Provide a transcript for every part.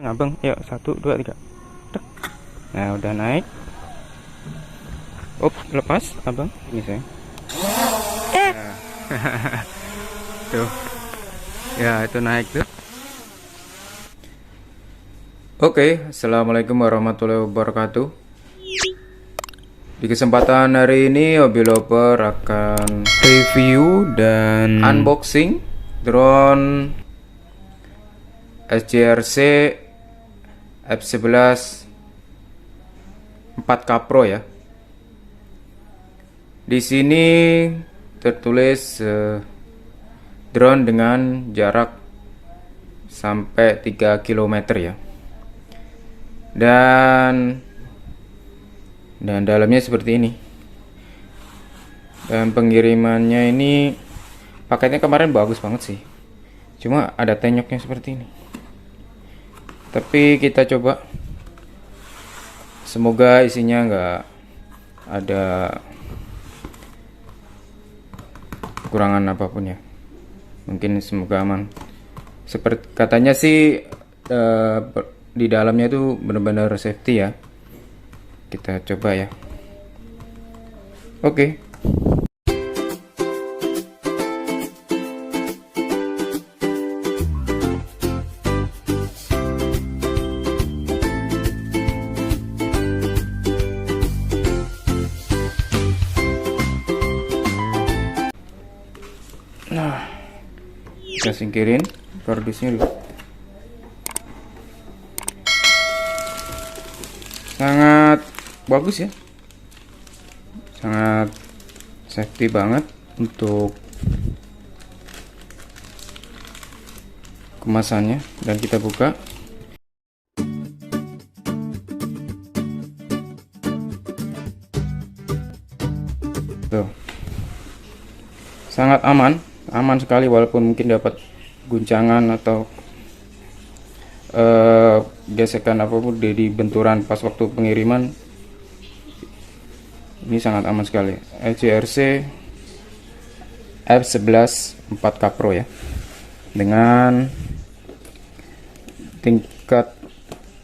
Abang, yuk 1, 2, 3. Tek. Nah, udah naik. Up, lepas, abang. Ini saya. Nah. Tuh. Ya, itu naik tuh. Oke, assalamualaikum warahmatullahi wabarakatuh. Di kesempatan hari ini Hobby Lover akan review dan unboxing drone SJRC F11 4K Pro ya. Di sini tertulis drone dengan jarak sampai 3 km ya. Dan dalamnya seperti ini. Dan pengirimannya ini paketnya kemarin bagus banget sih. Cuma ada tenyoknya seperti ini. Tapi kita coba. Semoga isinya nggak ada kekurangan apapun ya. Mungkin semoga aman. Seperti katanya sih di dalamnya itu benar-benar safety ya. Kita coba ya. Oke. Nah, kita singkirin kardusnya dulu. Sangat bagus ya, sangat safety banget untuk kemasannya. Dan kita buka. Tuh, sangat aman sekali, walaupun mungkin dapat guncangan atau gesekan apapun di benturan pas waktu pengiriman. Ini sangat aman sekali. SJRC F11 4K Pro ya, dengan tingkat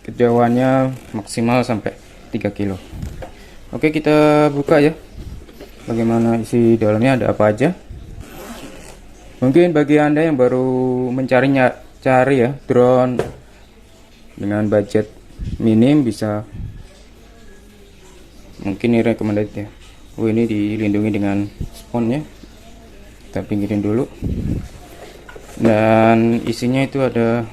kejauhannya maksimal sampai 3 kilo. Oke, kita buka ya. Bagaimana isi dalamnya, ada apa aja. Mungkin bagi Anda yang baru cari ya drone dengan budget minim, bisa mungkin ini recommended ya. Ini dilindungi dengan spons ya. Kita pinggirin dulu. Dan isinya itu ada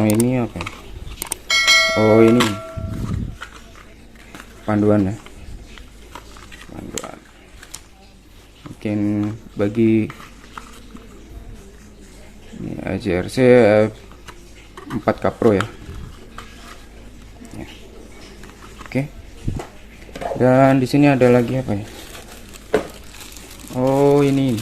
ini apa? Oh, ini panduan ya. Panduan. Mungkin bagi ini SJRC 4K Pro ya. Oke. Dan di sini ada lagi apa ya? Oh, ini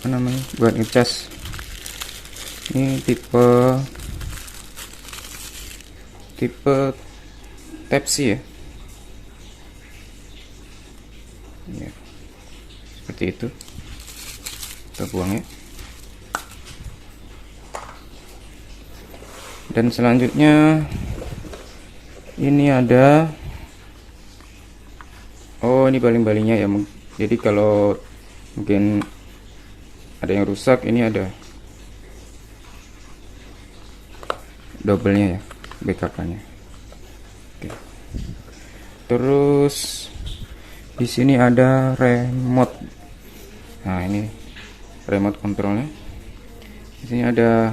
apa namanya, buat ngecas. Ini tipe Type C ya. Ya, seperti itu. Kita buang ya. Dan selanjutnya ini ada, oh ini baling-balingnya ya. Jadi kalau mungkin ada yang rusak, ini ada double-nya ya, BKK-nya. Oke. Terus di sini ada remote. Nah, ini remote controlnya. Di sini ada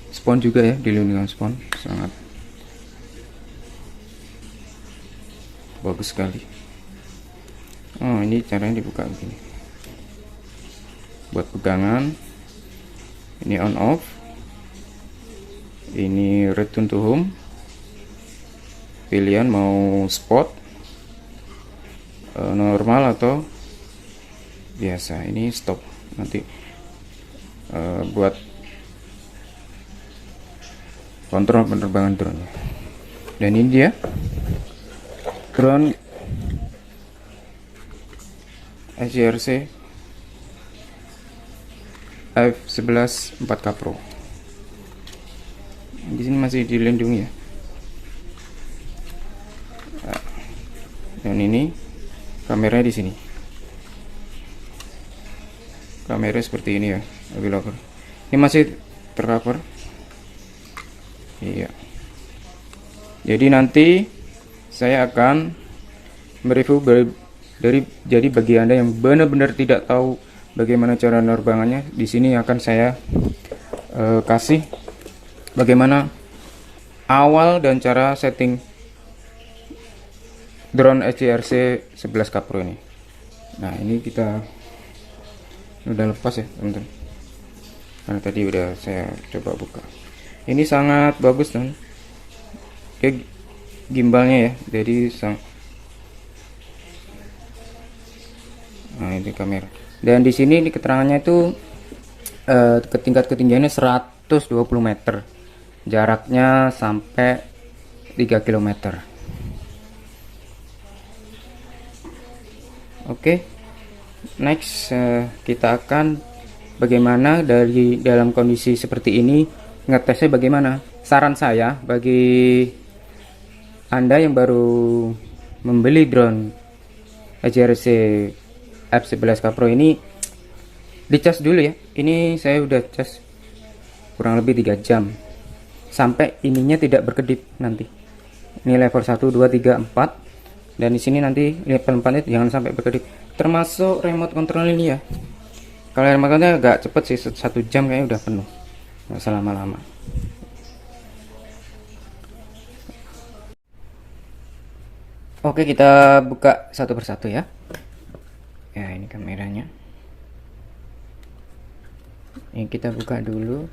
spons juga ya, dilindungi dengan spons. Sangat bagus sekali. Oh, ini caranya dibuka begini. Buat pegangan. Ini on off. Ini return to home. Pilihan mau sport, normal atau biasa. Ini stop nanti buat kontrol penerbangan drone. Dan ini dia drone HRC F11 4K Pro. Di sini masih dilindungi ya. Dan ini kameranya di sini. Kamera seperti ini ya, vlogger. Ini masih tercover. Iya. Jadi nanti saya akan mereview jadi bagi Anda yang benar-benar tidak tahu bagaimana cara penerbangannya, di sini akan saya kasih bagaimana awal dan cara setting drone HRC 11K Pro ini. Nah, ini kita udah lepas ya teman-teman, karena tadi udah saya coba buka. Ini sangat bagus dan gimbalnya ya, jadi nah ini kamera. Dan di sini di keterangannya itu tingkat ketinggiannya 120 meter, jaraknya sampai 3 km. Oke, next kita akan bagaimana dari dalam kondisi seperti ini ngetesnya bagaimana. Saran saya bagi Anda yang baru membeli drone HRC F11K Pro ini, dicas dulu ya. Ini saya udah cas kurang lebih 3 jam sampai ininya tidak berkedip nanti. Ini level 1 2 3 4. Dan di sini nanti level 4 itu jangan sampai berkedip. Termasuk remote control ini ya. Kalau remote control agak cepet sih, 1 jam kayaknya udah penuh. Nggak usah lama-lama. Oke, kita buka satu persatu ya. Ya, ini kameranya. Ini kita buka dulu.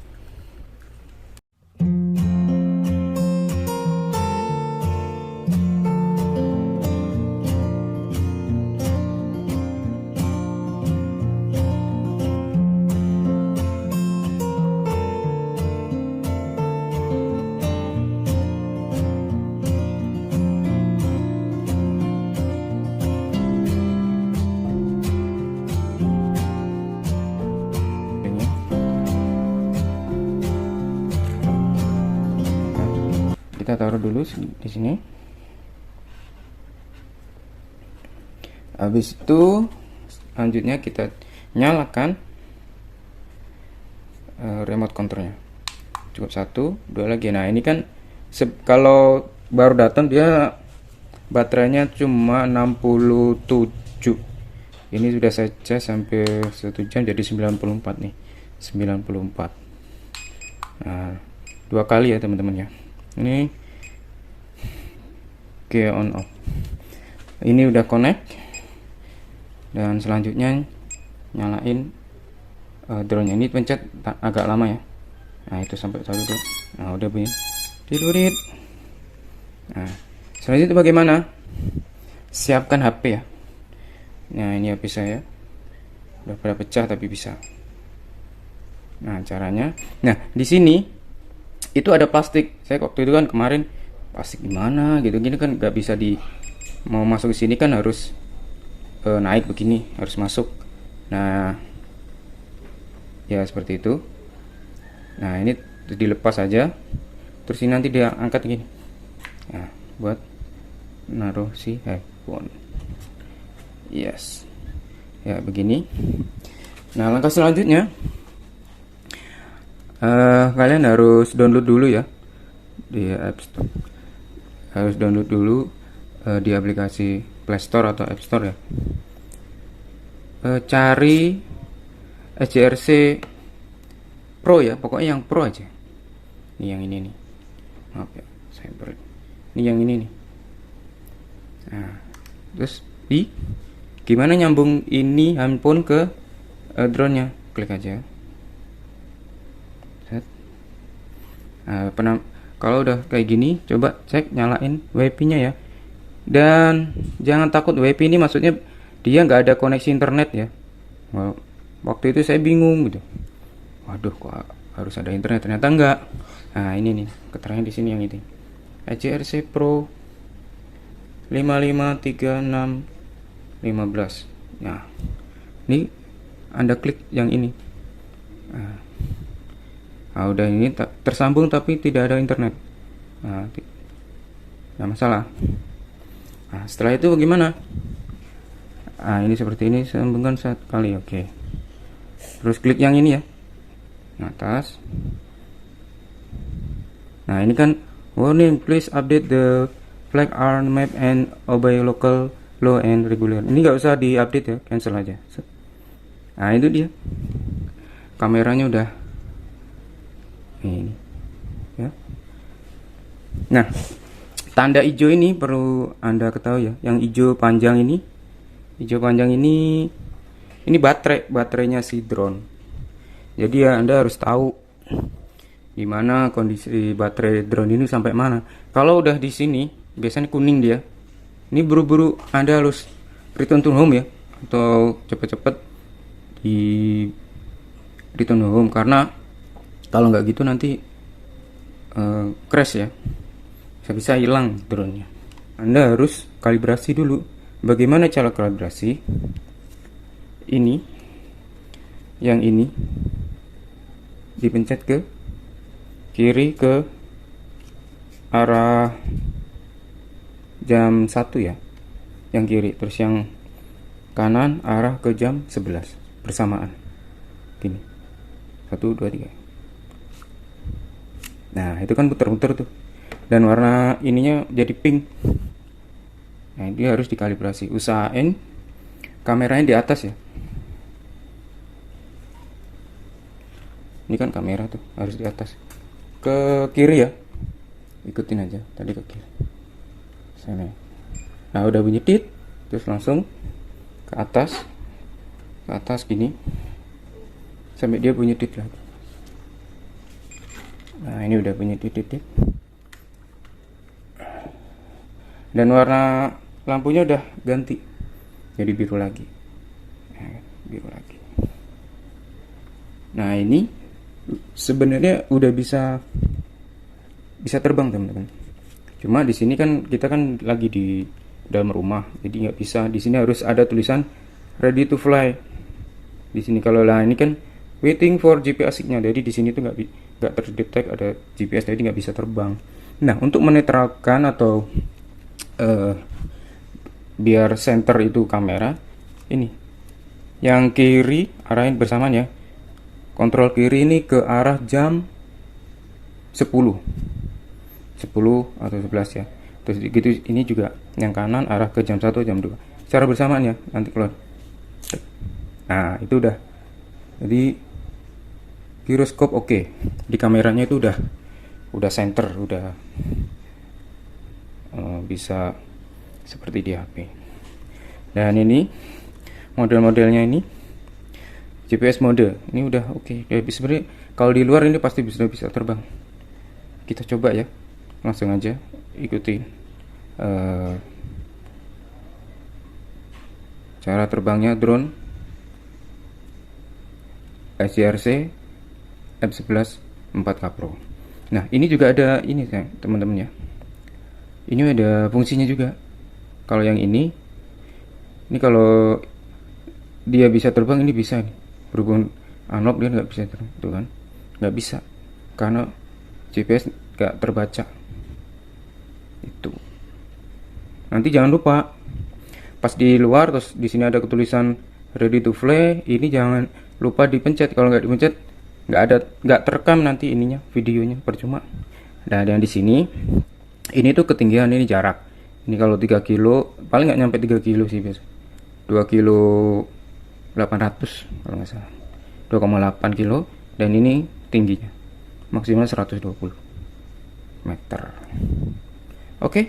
Kita taruh dulu di sini. Habis itu selanjutnya kita nyalakan remote controlnya. Cukup 1 2 lagi. Nah, ini kan kalau baru datang dia baterainya cuma 67. Ini sudah saya cas sampai 1 jam jadi 94 nih. 94. Nah, 2 kali ya teman-teman ya. Ini oke, on off. Ini udah connect. Dan selanjutnya nyalain drone-nya. Ini pencet agak lama ya. Nah, itu sampai satu tuh. Nah, udah bunyi. Dilurit. Nah, selanjutnya bagaimana? Siapkan HP ya. Nah, ini HP saya. Udah pada pecah tapi bisa. Nah, caranya. Nah, di sini itu ada plastik. Saya waktu itu kan kemarin plastik gimana gitu gini kan nggak bisa mau masuk ke sini kan harus naik begini, harus masuk. Nah, ya seperti itu. Nah, ini dilepas aja, terus ini nanti dia angkat gini. Nah, buat naruh si handphone. Yes, ya begini. Nah, langkah selanjutnya kalian harus download dulu ya di App Store. Harus download dulu di aplikasi Play Store atau App Store ya. Cari HRC Pro ya, pokoknya yang Pro aja. Ini yang ini nih. Maaf ya, saya ini yang ini nih. Nah, terus gimana nyambung ini handphone ke drone-nya? Klik aja. Nah, kalau udah kayak gini, coba cek nyalain WiFi-nya ya. Dan jangan takut, WiFi ini maksudnya dia nggak ada koneksi internet ya. Waktu itu saya bingung gitu. Waduh, kok harus ada internet? Ternyata enggak. Nah, ini nih keterangan di sini yang ini. HRC Pro 553615. Nah, ini Anda klik yang ini. Nah, udah ini tersambung tapi tidak ada internet. Nah, nggak masalah. Nah, setelah itu bagaimana? Nah, ini seperti ini, sambungkan satu kali. Oke. Terus klik yang ini ya, atas. Nah, ini kan warning, please update the flag are map and obey local law and regular. Ini nggak usah diupdate ya, cancel aja. Nah, itu dia, kameranya udah ini ya. Nah, tanda hijau ini perlu Anda ketahui ya, yang hijau panjang ini, ini baterainya si drone. Jadi ya Anda harus tahu gimana kondisi baterai drone ini sampai mana. Kalau udah di sini biasanya kuning dia, ini buru-buru Anda harus return to home ya, atau cepet-cepet di return to home, karena kalau nggak gitu nanti crash ya, bisa hilang drone-nya. Anda harus kalibrasi dulu. Bagaimana cara kalibrasi? Ini, yang ini dipencet ke kiri ke arah jam 1 ya, yang kiri, terus yang kanan arah ke jam 11 bersamaan. Gini, 1, 2, 3. Nah, itu kan puter-puter tuh, dan warna ininya jadi pink. Nah, dia harus dikalibrasi. Usahain kameranya di atas ya. Ini kan kamera tuh harus di atas. Ke kiri ya, ikutin aja tadi ke kiri sana. Nah, udah bunyi tit, terus langsung ke atas gini sampai dia bunyi tit lagi. Nah, ini udah bunyi tit. Dan warna lampunya udah ganti jadi biru lagi. Nah, ini sebenarnya udah bisa terbang teman-teman. Cuma di sini kan kita kan lagi di dalam rumah, jadi nggak bisa. Di sini harus ada tulisan ready to fly. Di sini kalau lah ini kan waiting for GPS signal, jadi di sini tuh nggak terdetek ada GPS, jadi nggak bisa terbang. Nah, untuk menetralkan atau biar center itu kamera, ini yang kiri arahin bersamaan ya. Kontrol kiri ini ke arah jam 10 atau 11 ya. Terus gitu, ini juga yang kanan arah ke jam 1, jam 2 secara bersamaan ya, nanti keluar. Nah, itu udah, jadi giroskop oke. Di kameranya itu udah center, udah bisa seperti di HP. Dan ini model-modelnya, ini GPS mode ini udah oke. Sebenarnya kalau di luar ini pasti bisa terbang. Kita coba ya, langsung aja ikuti cara terbangnya drone SCRC F11 4K Pro. Nah, ini juga ada ini teman-teman ya, ini ada fungsinya juga. Kalau yang ini kalau dia bisa terbang, ini bisa nih. Berhubung analog dia nggak bisa terbang, tuh kan, nggak bisa karena GPS nggak terbaca. Itu nanti jangan lupa pas di luar, terus di sini ada ketulisan ready to fly, ini jangan lupa dipencet. Kalau nggak dipencet nggak terekam nanti ininya, videonya percuma. Nah, yang di sini ini tuh ketinggian, ini jarak. Ini kalau 3 kilo paling nggak nyampe 3 kilo sih biasa, 2 kilo 800 kalau nggak salah, 2,8 kilo. Dan ini tingginya maksimal 120 meter. Oke,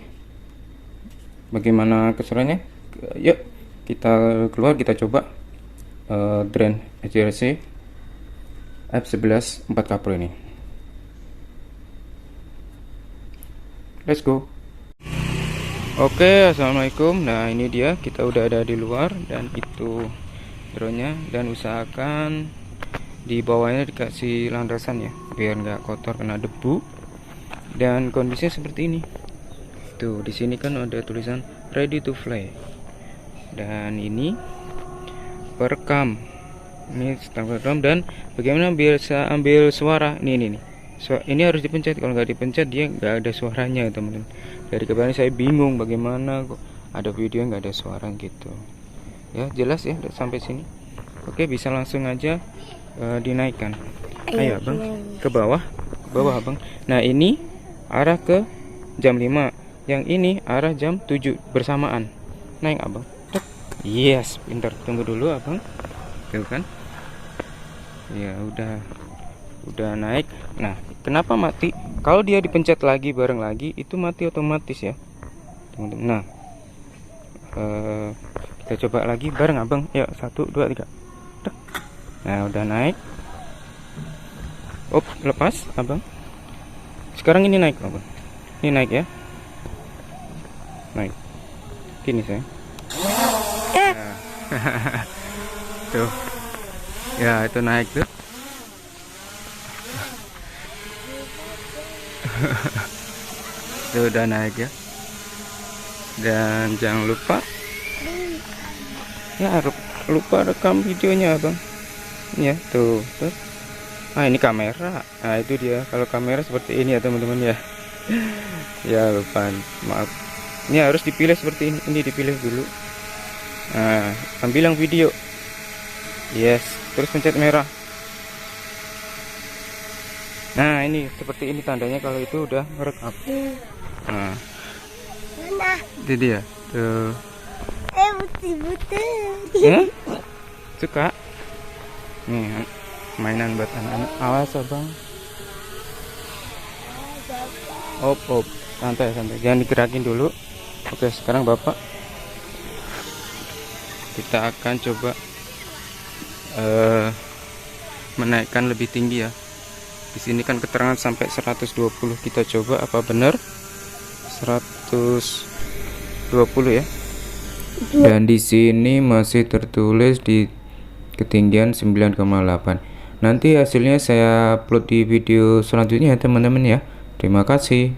bagaimana keseruannya? Yuk kita keluar, kita coba drone SCRC F11 4K Pro ini. Let's go. Oke, assalamualaikum. Nah, ini dia, kita udah ada di luar, dan itu drone-nya. Dan usahakan di bawahnya dikasih landasan ya, biar nggak kotor kena debu. Dan kondisinya seperti ini. Tuh, di sini kan ada tulisan ready to fly. Dan ini perekam. Ini setengah rekam. Dan bagaimana bisa ambil suara? Ini nih. Ini harus dipencet. Kalau nggak dipencet dia nggak ada suaranya, teman-teman. Dari kemarin saya bingung bagaimana kok ada video nggak ada suara gitu. Ya, jelas ya sampai sini. Oke, bisa langsung aja dinaikkan. Ayo, Bang. Ke bawah. Ke bawah, Bang. Nah, ini arah ke jam 5. Yang ini arah jam 7 bersamaan. Naik, Abang. Tek. Yes, pintar. Tunggu dulu, Abang. Tuh kan? Ya, udah naik. Nah, kenapa mati? Kalau dia dipencet lagi bareng lagi, itu mati otomatis ya, teman-teman. Nah, kita coba lagi bareng, Abang. Yuk, 1 2 3. Tek. Nah, udah naik. Op, lepas, Abang. Sekarang ini naik, Abang. Ini naik ya. Naik. Gini saya. Tuh. Ya, itu naik tuh. Tuh udah naik ya. Dan jangan lupa ya, lupa rekam videonya, Abang. Ya, tuh. Ah, ini kamera. Nah, itu dia. Kalau kamera seperti ini ya, teman-teman ya. Ya, lupa. Maaf. Ini harus dipilih seperti ini. Ini dipilih dulu. Nah, ambil yang video. Yes, terus pencet merah. Nah, ini seperti ini tandanya kalau itu udah merekam. Nah, itu dia. Tuh. Ya? Suka? Nih, mainan buat anak-anak. Awas, Abang. Op, santai. Jangan digerakin dulu. Oke, sekarang Bapak. Kita akan coba menaikkan lebih tinggi ya. Di sini kan keterangan sampai 120. Kita coba apa benar 120 ya. Dan di sini masih tertulis di ketinggian 9,8. Nanti hasilnya saya upload di video selanjutnya ya, teman-teman ya. Terima kasih.